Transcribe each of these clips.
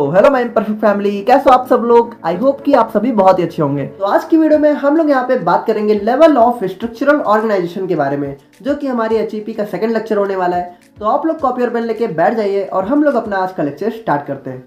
Hello my perfect family, कैसे हो आप सब लोग। आई होप कि आप सभी बहुत ही अच्छे होंगे। तो आज की वीडियो में हम लोग यहाँ पे बात करेंगे लेवल ऑफ स्ट्रक्चरल ऑर्गेनाइजेशन के बारे में, जो कि हमारी एचईपी का सेकंड लेक्चर होने वाला है। तो आप लोग कॉपी और पेन लेके बैठ जाइए और हम लोग अपना आज का लेक्चर स्टार्ट करते हैं।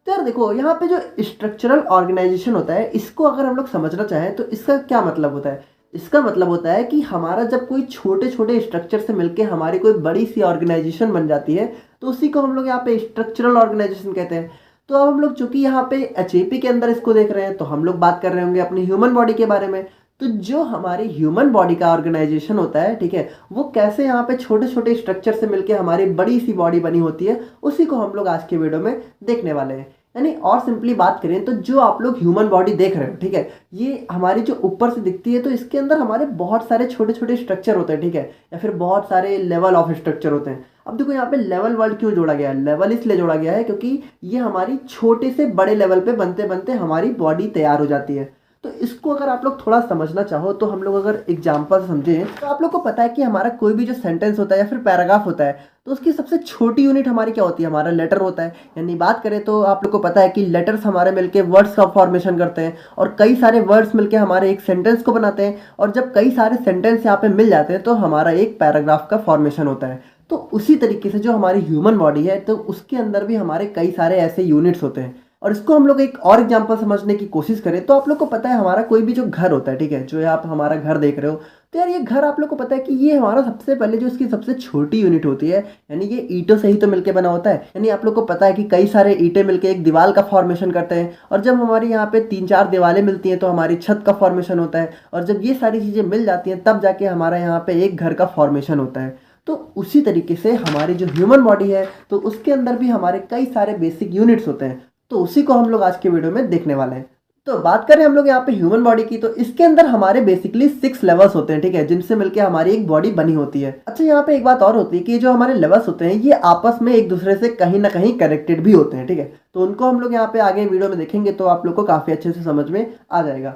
तो यार देखो, यहाँ पे जो स्ट्रक्चरल ऑर्गेनाइजेशन होता है, इसको अगर हम लोग समझना चाहें तो इसका क्या मतलब होता है। इसका मतलब होता है कि हमारा जब कोई छोटे छोटे स्ट्रक्चर से मिलके हमारी कोई बड़ी सी ऑर्गेनाइजेशन बन जाती है, तो उसी को हम लोग यहाँ पे स्ट्रक्चरल ऑर्गेनाइजेशन कहते हैं। तो अब हम लोग चूंकि यहाँ पे एचएपी के अंदर इसको देख रहे हैं, तो हम लोग बात कर रहे होंगे अपनी ह्यूमन बॉडी के बारे में। तो जो हमारी ह्यूमन बॉडी का ऑर्गेनाइजेशन होता है, ठीक है, वो कैसे यहाँ पे छोटे छोटे स्ट्रक्चर से मिलके हमारी बड़ी सी बॉडी बनी होती है, उसी को हम लोग आज के वीडियो में देखने वाले हैं। यानी और सिंपली बात करें तो जो आप लोग ह्यूमन बॉडी देख रहे हो, ठीक है, ये हमारी जो ऊपर से दिखती है, तो इसके अंदर हमारे बहुत सारे छोटे छोटे स्ट्रक्चर होते हैं, ठीक है, या फिर बहुत सारे लेवल ऑफ स्ट्रक्चर होते हैं। अब देखो यहाँ पे लेवल वर्ड क्यों जोड़ा गया है, लेवल इसलिए जोड़ा गया है क्योंकि ये हमारी छोटे से बड़े लेवल पे बनते बनते हमारी बॉडी तैयार हो जाती है। तो इसको अगर आप लोग थोड़ा समझना चाहो तो हम लोग अगर एग्जांपल समझें, तो आप लोग को पता है कि हमारा कोई भी जो सेंटेंस होता है या फिर पैराग्राफ होता है, तो उसकी सबसे छोटी यूनिट हमारी क्या होती है, हमारा लेटर होता है। यानी बात करें तो आप लोग को पता है कि लेटर्स हमारे मिलके वर्ड्स का फॉर्मेशन करते हैं, और कई सारे वर्ड्स मिलके हमारे एक सेंटेंस को बनाते हैं, और जब कई सारे सेंटेंस यहाँ पे मिल जाते हैं तो हमारा एक पैराग्राफ का फॉर्मेशन होता है। तो उसी तरीके से जो हमारी ह्यूमन बॉडी है, तो उसके अंदर भी हमारे कई सारे ऐसे यूनिट्स होते हैं। और इसको हम लोग एक और एग्जांपल समझने की कोशिश करें तो आप लोग को पता है हमारा कोई भी जो घर होता है, ठीक है, जो आप हमारा घर देख रहे हो, तो यार ये घर आप लोग को पता है कि ये हमारा सबसे पहले जो इसकी सबसे छोटी यूनिट होती है, यानी ये ईंटों से ही तो मिलके बना होता है। यानी आप लोग को पता है कि कई सारे ईंटें मिलके एक दीवार का फॉर्मेशन करते हैं, और जब हमारी यहाँ पे 3-4 दीवारें मिलती हैं तो हमारी छत का फॉर्मेशन होता है, और जब ये सारी चीज़ें मिल जाती हैं तब जाके हमारा यहाँ पे एक घर का फॉर्मेशन होता है। तो उसी तरीके से हमारी जो ह्यूमन बॉडी है, तो उसके अंदर भी हमारे कई सारे बेसिक यूनिट्स होते हैं। तो उसी को हम लोग आज के वीडियो में देखने वाले हैं। तो बात करें हम लोग यहाँ पे ह्यूमन बॉडी की, तो इसके अंदर हमारे बेसिकली 6 लेवल्स होते हैं, ठीक है, जिनसे मिलके हमारी एक बॉडी बनी होती है। अच्छा, यहाँ पे एक बात और होती है कि जो हमारे लेवल्स होते हैं, ये आपस में एक दूसरे से कहीं ना कहीं कनेक्टेड भी होते हैं, ठीक है। तो उनको हम लोग यहाँ पे आगे वीडियो में देखेंगे तो आप लोग को काफी अच्छे से समझ में आ जाएगा।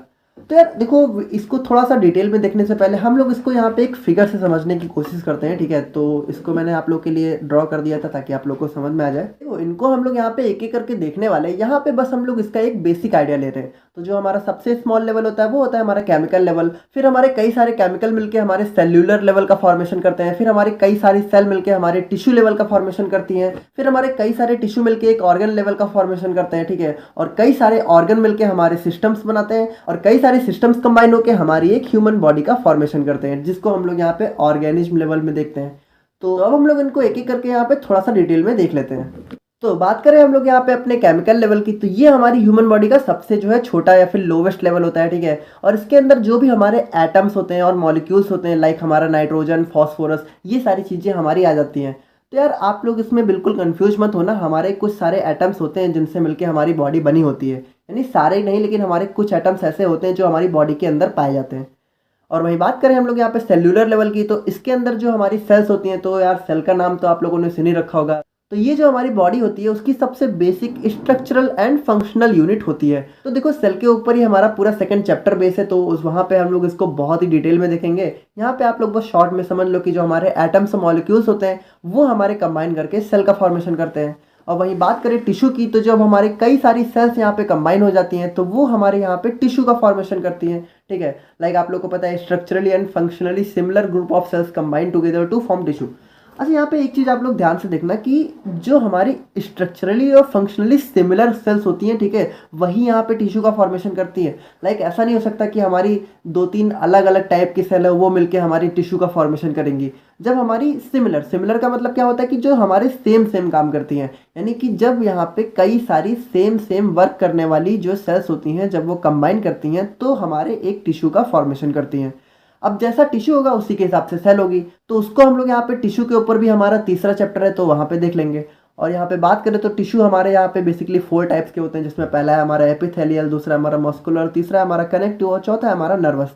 तो यार देखो, इसको थोड़ा सा डिटेल में देखने से पहले हम लोग इसको यहाँ पे एक फिगर से समझने की कोशिश करते हैं, ठीक है। तो इसको मैंने आप लोग के लिए ड्रॉ कर दिया था ताकि आप लोग को समझ में आ जाए। देखो, इनको हम लोग यहाँ पे एक एक करके देखने वाले हैं। यहाँ पे बस हम लोग इसका एक बेसिक आइडिया ले रहे हैं। तो जो हमारा सबसे स्मॉल लेवल होता है वो होता है हमारा केमिकल लेवल। फिर हमारे कई सारे केमिकल मिलके हमारे सेल्यूलर लेवल का फॉर्मेशन करते हैं। फिर हमारे कई सारी सेल मिलके हमारे टिश्यू लेवल का फॉर्मेशन करती हैं। फिर हमारे कई सारे टिश्यू मिलके एक ऑर्गन लेवल का फॉर्मेशन करते हैं, ठीक है। और कई सारे ऑर्गन मिलके हमारे सिस्टम्स बनाते हैं, और कई सारे सिस्टम्स कंबाइन होकर हमारी एक ह्यूमन बॉडी का फॉर्मेशन करते हैं, जिसको हम लोग यहाँ पे ऑर्गेनिज्म लेवल में देखते हैं। तो अब हम लोग इनको एक एक करके यहाँ पे थोड़ा सा डिटेल में देख लेते हैं। तो बात करें हम लोग यहाँ पे अपने केमिकल लेवल की, तो ये हमारी ह्यूमन बॉडी का सबसे जो है छोटा या फिर लोवेस्ट लेवल होता है, ठीक है। और इसके अंदर जो भी हमारे एटम्स होते हैं और मॉलिक्यूल्स होते हैं, लाइक हमारा नाइट्रोजन, फॉस्फोरस, ये सारी चीज़ें हमारी आ जाती हैं। तो यार आप लोग इसमें बिल्कुल कंफ्यूज मत होना। हमारे कुछ सारे एटम्स होते हैं जिनसे मिलकर हमारी बॉडी बनी होती है। यानी सारे ही नहीं, लेकिन हमारे कुछ एटम्स ऐसे होते हैं जो हमारी बॉडी के अंदर पाए जाते हैं। और वही बात करें हम लोग यहाँ पे सेल्यूलर लेवल की, तो इसके अंदर जो हमारी सेल्स होती हैं, तो यार सेल का नाम तो आप लोगों ने सुन ही रखा होगा। तो ये जो हमारी बॉडी होती है उसकी सबसे basic structural and functional unit होती है। तो देखो, सेल के ऊपर ही हमारा पूरा सेकंड चैप्टर बेस है, तो उस वहाँ पे हम लोग इसको बहुत ही डिटेल में देखेंगे। यहाँ पे आप लोग बस शॉर्ट में समझ लो कि जो हमारे एटम्स और मॉलिक्यूल्स होते हैं वो हमारे कंबाइन करके सेल का फॉर्मेशन करते हैं। और वहीं बात करें टिश्यू की, तो जब हमारे कई सारी सेल्स यहाँ पे कंबाइन हो जाती हैं तो वो हमारे यहाँ पे टिश्यू का फॉर्मेशन करती हैं, ठीक है। लाइक आप लोग को पता है, structurally and functionally similar group of cells combine together to form tissue. अच्छा, यहाँ पे एक चीज़ आप लोग ध्यान से देखना कि जो हमारी स्ट्रक्चरली और फंक्शनली सिमिलर सेल्स होती हैं, ठीक है, वही यहाँ पे टिश्यू का फॉर्मेशन करती है। लाइक ऐसा नहीं हो सकता कि हमारी 2-3 अलग अलग टाइप की सेल है वो मिलके हमारी टिश्यू का फॉर्मेशन करेंगी। जब हमारी सिमिलर का मतलब क्या होता है कि जो हमारे सेम काम करती हैं, यानी कि जब यहाँ पे कई सारी सेम वर्क करने वाली जो सेल्स होती हैं, जब वो कंबाइन करती हैं तो हमारे एक टिश्यू का फॉर्मेशन करती हैं। अब जैसा टिश्यू होगा उसी के हिसाब से सेल होगी। तो उसको हम लोग यहाँ पे टिश्यू के ऊपर भी हमारा तीसरा चैप्टर है, तो वहाँ पे देख लेंगे। और यहाँ पे बात करें तो टिश्यू हमारे यहाँ पे बेसिकली 4 टाइप्स के होते हैं, जिसमें पहला है हमारा एपिथेलियल, दूसरा हमारा मस्कुलर, तीसरा है हमारा कनेक्टिव, और चौथा है हमारा नर्वस।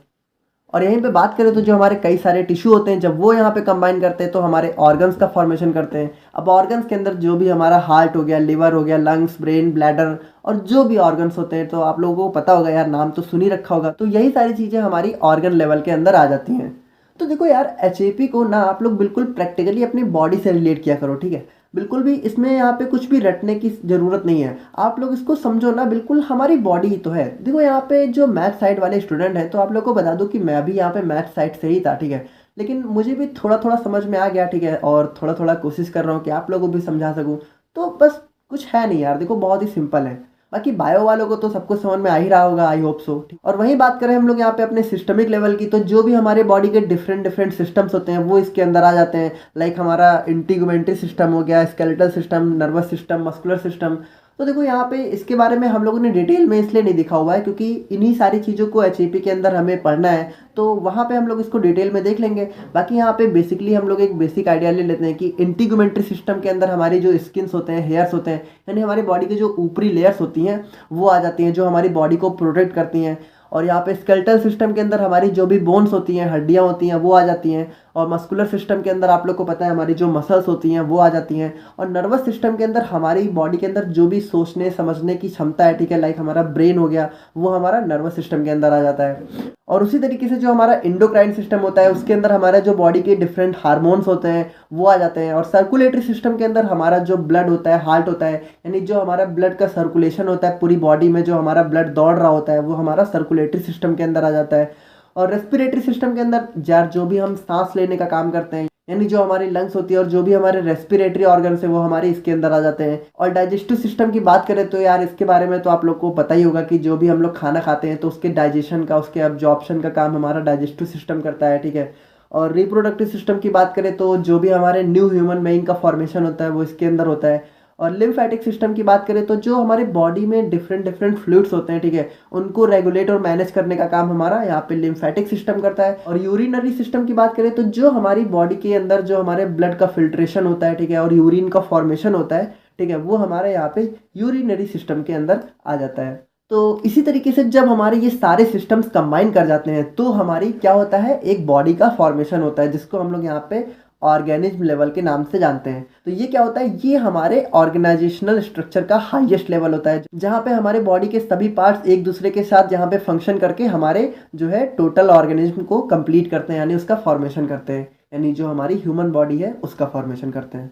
और यहीं पे बात करें तो जो हमारे कई सारे टिश्यू होते हैं, जब वो यहाँ पे कंबाइन करते हैं तो हमारे ऑर्गन्स का फॉर्मेशन करते हैं। अब ऑर्गन्स के अंदर जो भी हमारा हार्ट हो गया, लिवर हो गया, लंग्स, ब्रेन, ब्लैडर, और जो भी ऑर्गन्स होते हैं, तो आप लोगों को पता होगा यार, नाम तो सुन ही रखा होगा। तो यही सारी चीज़ें हमारी ऑर्गन लेवल के अंदर आ जाती हैं। तो देखो यार, एचएपी को ना आप लोग बिल्कुल प्रैक्टिकली अपनी बॉडी से रिलेट किया करो, ठीक है। बिल्कुल भी इसमें यहाँ पे कुछ भी रटने की ज़रूरत नहीं है। आप लोग इसको समझो ना, बिल्कुल हमारी बॉडी ही तो है। देखो यहाँ पे जो मैथ साइड वाले स्टूडेंट हैं, तो आप लोग को बता दूँ कि मैं भी यहाँ पे मैथ साइड से ही था, ठीक है। लेकिन मुझे भी थोड़ा थोड़ा समझ में आ गया, ठीक है, और थोड़ा थोड़ा कोशिश कर रहा हूँ कि आप लोगों को भी समझा सकूँ। तो बस कुछ है नहीं यार, देखो बहुत ही सिंपल है। बाकी बायो वालों को तो सब कुछ समझ में आ ही रहा होगा, आई होप सो। और वहीं बात करें हम लोग यहाँ पे अपने सिस्टमिक लेवल की, तो जो भी हमारे बॉडी के डिफरेंट डिफरेंट सिस्टम्स होते हैं वो इसके अंदर आ जाते हैं। लाइक हमारा इंटीगुमेंट्री सिस्टम हो गया, skeletal system, nervous system, muscular system. तो देखो यहाँ पे इसके बारे में हम लोगों ने डिटेल में इसलिए नहीं दिखा हुआ है क्योंकि इन्हीं सारी चीज़ों को एचईपी के अंदर हमें पढ़ना है, तो वहाँ पे हम लोग इसको डिटेल में देख लेंगे। बाकी यहाँ पे बेसिकली हम लोग एक बेसिक आइडिया ले लेते हैं कि इंटीगुमेंट्री सिस्टम के अंदर हमारी जो स्किन्स होते हैं, हेयर्स होते हैं, यानी हमारी बॉडी की जो ऊपरी लेयर्स होती हैं वो आ जाती हैं, जो हमारी बॉडी को प्रोटेक्ट करती हैं। और यहाँ पे स्केलेटल सिस्टम के अंदर हमारी जो भी बोन्स होती हैं, हड्डियाँ होती हैं, वो आ जाती हैं। और मस्कुलर सिस्टम के अंदर आप लोग को पता है हमारी जो मसल्स होती हैं वो आ जाती हैं। और नर्वस सिस्टम के अंदर हमारी बॉडी के अंदर जो भी सोचने समझने की क्षमता है, ठीक है, लाइक हमारा ब्रेन हो गया, वो हमारा नर्वस सिस्टम के अंदर आ जाता है। और उसी तरीके से जो हमारा एंडोक्राइन सिस्टम होता है उसके अंदर हमारा जो बॉडी के डिफरेंट हार्मोन्स होते हैं वो आ जाते हैं। और सर्कुलेटरी सिस्टम के अंदर हमारा जो ब्लड होता है, हार्ट होता है, यानी जो हमारा ब्लड का सर्कुलेशन होता है पूरी बॉडी में, जो हमारा ब्लड दौड़ रहा होता है, वो हमारा सर्कुलेटरी सिस्टम के अंदर आ जाता है। और रेस्पिरेटरी सिस्टम के अंदर यार जो भी हम सांस लेने का काम करते हैं, यानी जो हमारी लंग्स होती है और जो भी हमारे रेस्पिरेटरी ऑर्गन्स है वो हमारे इसके अंदर आ जाते हैं। और डाइजेस्टिव सिस्टम की बात करें तो यार इसके बारे में तो आप लोग को पता ही होगा कि जो भी हम लोग खाना खाते हैं तो उसके डाइजेशन का, उसके एब्जॉर्प्शन का काम हमारा डाइजेस्टिव सिस्टम करता है, ठीक है। और रिप्रोडक्टिव सिस्टम की बात करें तो जो भी हमारे न्यू ह्यूमन बीइंग का फॉर्मेशन होता है वो इसके अंदर होता है। और लिम्फेटिक सिस्टम की बात करें तो जो हमारे बॉडी में डिफरेंट डिफरेंट फ्लूइड्स होते हैं, ठीक है, उनको रेगुलेट और मैनेज करने का काम हमारा यहाँ पे लिम्फेटिक सिस्टम करता है। और यूरिनरी सिस्टम की बात करें तो जो हमारी बॉडी के अंदर जो हमारे ब्लड का फिल्ट्रेशन होता है, ठीक है, और यूरिन का फॉर्मेशन होता है, ठीक है, वो हमारे यहाँ पे यूरिनरी सिस्टम के अंदर आ जाता है। तो इसी तरीके से जब हमारे ये सारे सिस्टम्स कंबाइन कर जाते हैं तो हमारी क्या होता है, एक बॉडी का फॉर्मेशन होता है, जिसको हम लोग यहाँ पे ऑर्गेनिज्म लेवल के नाम से जानते हैं। तो ये क्या होता है, ये हमारे ऑर्गेनाइजेशनल स्ट्रक्चर का हाईएस्ट लेवल होता है, जहाँ पे हमारे बॉडी के सभी पार्ट्स एक दूसरे के साथ जहाँ पे फंक्शन करके हमारे जो है टोटल ऑर्गेनिज्म को कंप्लीट करते हैं, यानी उसका फॉर्मेशन करते हैं, यानी जो हमारी ह्यूमन बॉडी है उसका फॉर्मेशन करते हैं।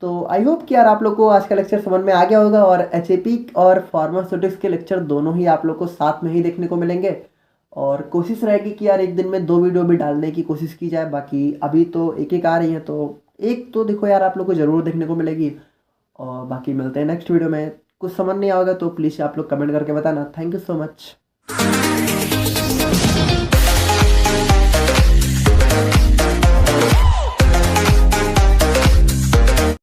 तो आई होप कि यार आप लोग को आज का लेक्चर समझ में आ गया होगा। और एचएपी और फार्मास्यूटिक्स के लेक्चर दोनों ही आप लोग को साथ में ही देखने को मिलेंगे। और कोशिश रहेगी कि यार एक दिन में 2 वीडियो भी डालने की कोशिश की जाए। बाकी अभी तो एक एक आ रही है, तो एक तो देखो यार आप लोग को ज़रूर देखने को मिलेगी। और बाकी मिलते हैं नेक्स्ट वीडियो में। कुछ समझ नहीं आएगा तो प्लीज़ आप लोग कमेंट करके बताना। Thank you so much.